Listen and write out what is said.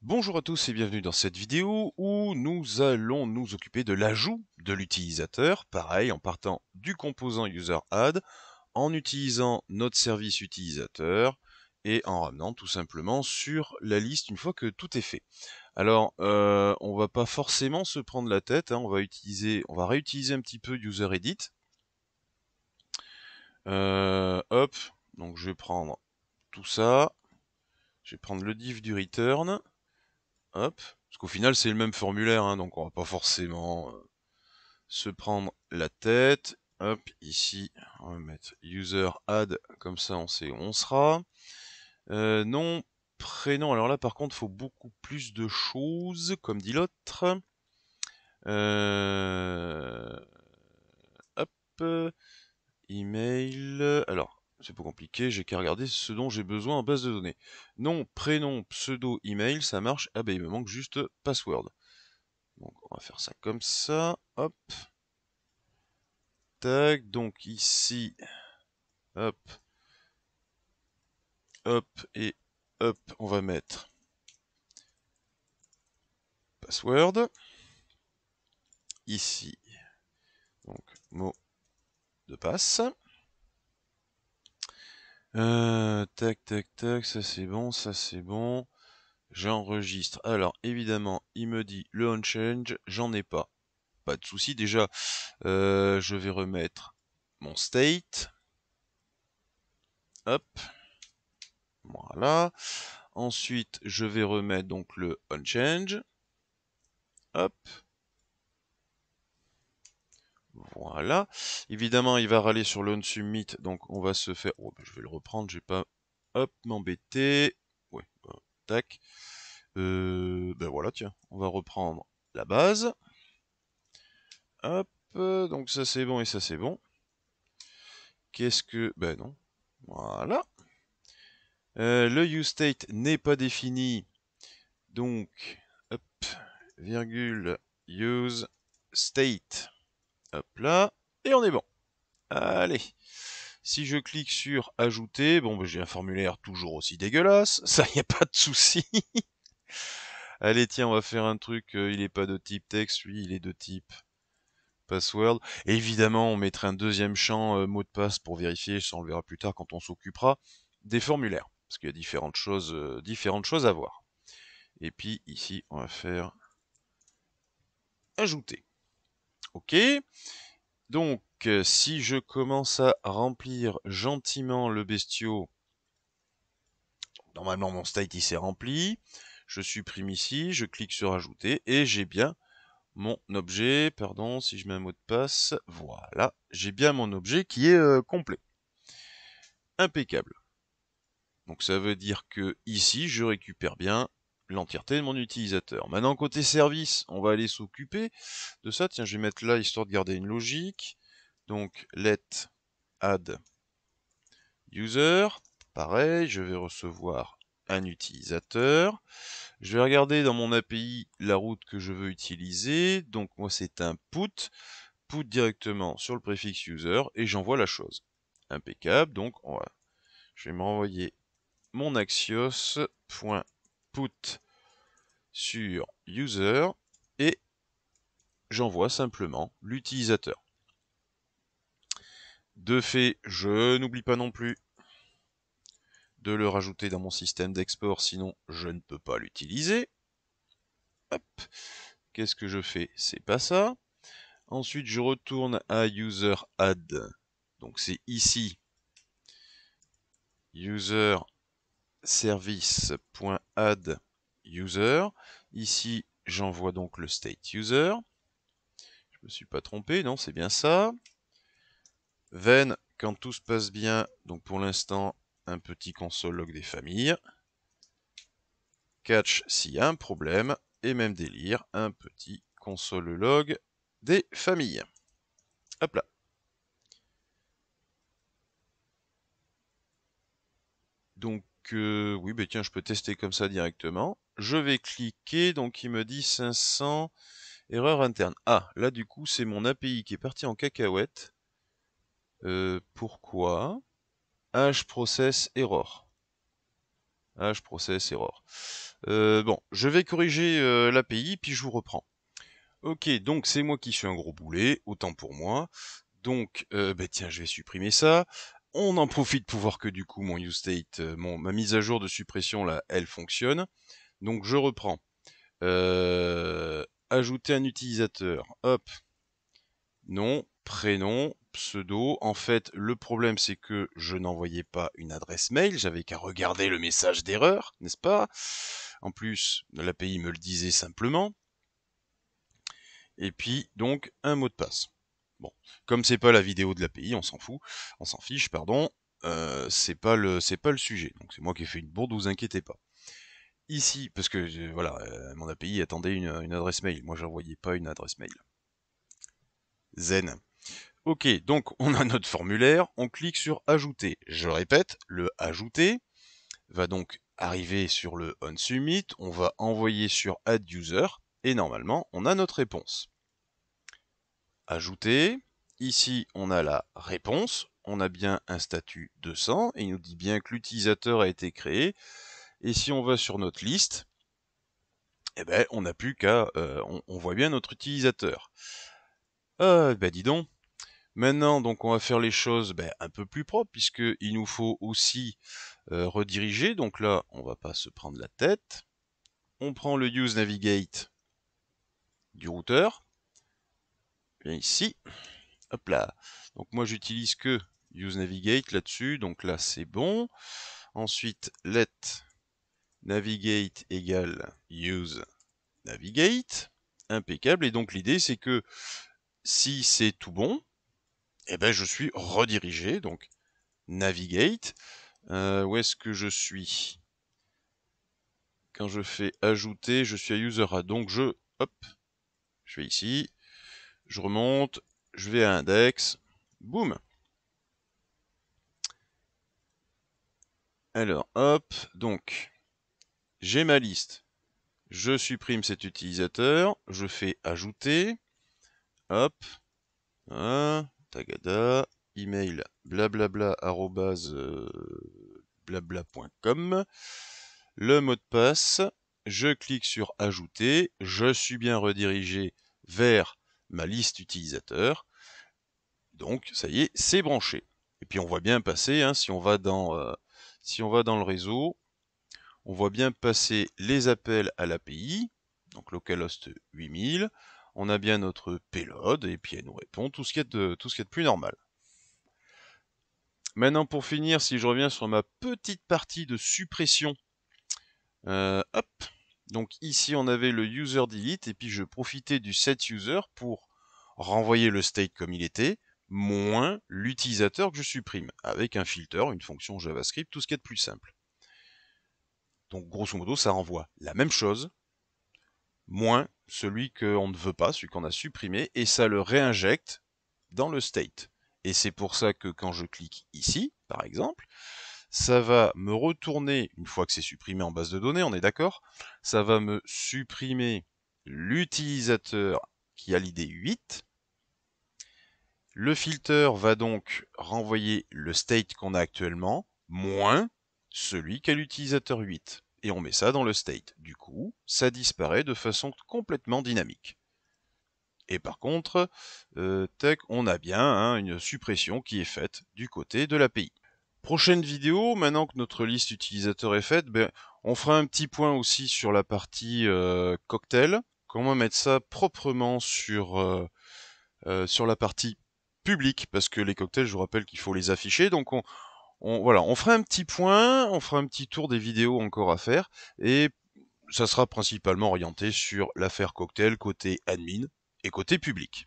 Bonjour à tous et bienvenue dans cette vidéo où nous allons nous occuper de l'ajout de l'utilisateur, pareil en partant du composant UserAdd, en utilisant notre service utilisateur et en ramenant tout simplement sur la liste une fois que tout est fait. Alors, on va pas forcément se prendre la tête, hein, on va réutiliser un petit peu UserEdit. Hop, donc je vais prendre tout ça, je vais prendre le div du return. Hop, parce qu'au final c'est le même formulaire, hein, donc on va pas forcément se prendre la tête. Hop, ici on va mettre user add, comme ça on sait où on sera. Nom, prénom, alors là par contre il faut beaucoup plus de choses, comme dit l'autre. Hop, email, alors c'est pas compliqué, j'ai qu'à regarder ce dont j'ai besoin en base de données. Nom, prénom, pseudo, email, ça marche. Ah bah il me manque juste password. Donc on va faire ça comme ça, hop, tac, donc ici, hop, hop, et hop, on va mettre password, ici, donc mot de passe, tac, tac, tac, ça c'est bon, j'enregistre. Alors évidemment, il me dit le onChange, j'en ai pas de souci, déjà, je vais remettre mon state, hop, voilà. Ensuite, je vais remettre donc le onChange. Hop. Voilà. Évidemment, il va râler sur l'onSubmit, donc on va se faire... Oh, ben, je vais le reprendre, je vais pas... Hop, m'embêter. Ouais, tac. Ben voilà, tiens, on va reprendre la base. Hop, donc ça c'est bon et ça c'est bon. Qu'est-ce que... Ben non. Voilà. Le useState n'est pas défini, donc... Hop, virgule, useState. Hop là, et on est bon. Allez, si je clique sur ajouter, bon, ben, j'ai un formulaire toujours aussi dégueulasse, ça y a pas de souci. Allez, tiens, on va faire un truc, il est pas de type texte, lui, il est de type password. Et évidemment, on mettra un deuxième champ mot de passe pour vérifier, ça on le verra plus tard quand on s'occupera des formulaires, parce qu'il y a différentes choses à voir. Et puis ici, on va faire ajouter. Ok. Donc, si je commence à remplir gentiment le bestiau, normalement mon state il s'est rempli, je supprime ici, je clique sur ajouter, et j'ai bien mon objet, pardon, si je mets un mot de passe, voilà, j'ai bien mon objet qui est complet. Impeccable. Donc ça veut dire que ici, je récupère bien l'entièreté de mon utilisateur. Maintenant, côté service, on va aller s'occuper de ça. Tiens, je vais mettre là, histoire de garder une logique. Donc, let add user, pareil, je vais recevoir un utilisateur. Je vais regarder dans mon API la route que je veux utiliser. Donc moi c'est un put directement sur le préfixe user et j'envoie la chose. Impeccable, donc je vais me renvoyer mon axios.put sur user et j'envoie simplement l'utilisateur. De fait, je n'oublie pas non plus de le rajouter dans mon système d'export, sinon je ne peux pas l'utiliser. Hop, qu'est-ce que je fais? C'est pas ça. Ensuite, je retourne à user add. Donc c'est ici user service.add user. Ici, j'envoie donc le state user. Je me suis pas trompé, non, c'est bien ça. Then, quand tout se passe bien, donc pour l'instant, un petit console log des familles. Catch s'il y a un problème, et même délire, un petit console log des familles. Hop là. Donc, oui, bah tiens, je peux tester comme ça directement. Je vais cliquer, donc il me dit 500, erreur interne. Ah, là du coup, c'est mon API qui est parti en cacahuète. Pourquoi? Hprocess error. Hprocess error. Bon, je vais corriger l'API, puis je vous reprends. Ok, donc c'est moi qui suis un gros boulet, autant pour moi. Donc, bah tiens, je vais supprimer ça. On en profite pour voir que du coup, mon useState, ma mise à jour de suppression, là, elle fonctionne. Donc, je reprends. Ajouter un utilisateur. Hop. Nom, prénom, pseudo. En fait, le problème, c'est que je n'envoyais pas une adresse mail. J'avais qu'à regarder le message d'erreur, n'est-ce pas? En plus, l'API me le disait simplement. Et puis, donc, un mot de passe. Bon, comme c'est pas la vidéo de l'API, on s'en fout, on s'en fiche, pardon. C'est pas le sujet. Donc c'est moi qui ai fait une bourde, vous inquiétez pas. Ici, parce que voilà, mon API attendait une adresse mail. Moi, j'envoyais pas une adresse mail. Zen. Ok, donc on a notre formulaire, on clique sur ajouter. Je répète, le ajouter va donc arriver sur le onSubmit, on va envoyer sur add user et normalement on a notre réponse. Ajouter, ici on a la réponse, on a bien un statut 200 et il nous dit bien que l'utilisateur a été créé. Et si on va sur notre liste, eh ben on n'a plus qu'à, on voit bien notre utilisateur. Ben dis donc. Maintenant, donc, on va faire les choses un peu plus propres, puisqu'il nous faut aussi rediriger. Donc là, on va pas se prendre la tête. On prend le use navigate du routeur. Bien ici. Hop là. Donc moi, j'utilise que use navigate là-dessus. Donc là, c'est bon. Ensuite, let navigate égale use navigate. Impeccable. Et donc l'idée, c'est que si c'est tout bon, eh ben, je suis redirigé. Donc navigate. Où est-ce que je suis? Quand je fais ajouter, je suis à user add. Donc je vais ici, je remonte, je vais à index, boum. Alors hop, donc j'ai ma liste. Je supprime cet utilisateur, je fais ajouter, hop, tagada, email blablabla blabla.com, le mot de passe, je clique sur ajouter, je suis bien redirigé vers ma liste utilisateur, donc ça y est, c'est branché. Et puis on voit bien passer, hein, si on va dans le réseau, on voit bien passer les appels à l'API, donc localhost 8000, on a bien notre payload, et puis elle nous répond tout ce qu'il y a de plus normal. Maintenant, pour finir, si je reviens sur ma petite partie de suppression, hop, donc ici on avait le user delete, et puis je profitais du set user pour renvoyer le state comme il était, moins l'utilisateur que je supprime, avec un filter, une fonction JavaScript, tout ce qui est de plus simple. Donc grosso modo, ça renvoie la même chose, moins celui qu'on ne veut pas, celui qu'on a supprimé, et ça le réinjecte dans le state. Et c'est pour ça que quand je clique ici, par exemple, ça va me retourner, une fois que c'est supprimé en base de données, on est d'accord, ça va me supprimer l'utilisateur qui a l'ID 8. Le filter va donc renvoyer le state qu'on a actuellement, moins celui qu'a l'utilisateur 8. Et on met ça dans le state. Du coup, ça disparaît de façon complètement dynamique. Et par contre, on a bien une suppression qui est faite du côté de l'API. Prochaine vidéo, maintenant que notre liste utilisateur est faite, on fera un petit point aussi sur la partie cocktail. Comment mettre ça proprement sur la partie publique, parce que les cocktails, je vous rappelle qu'il faut les afficher. Donc voilà, on fera un petit point, on fera un petit tour des vidéos encore à faire, et ça sera principalement orienté sur l'affaire cocktail côté admin et côté public.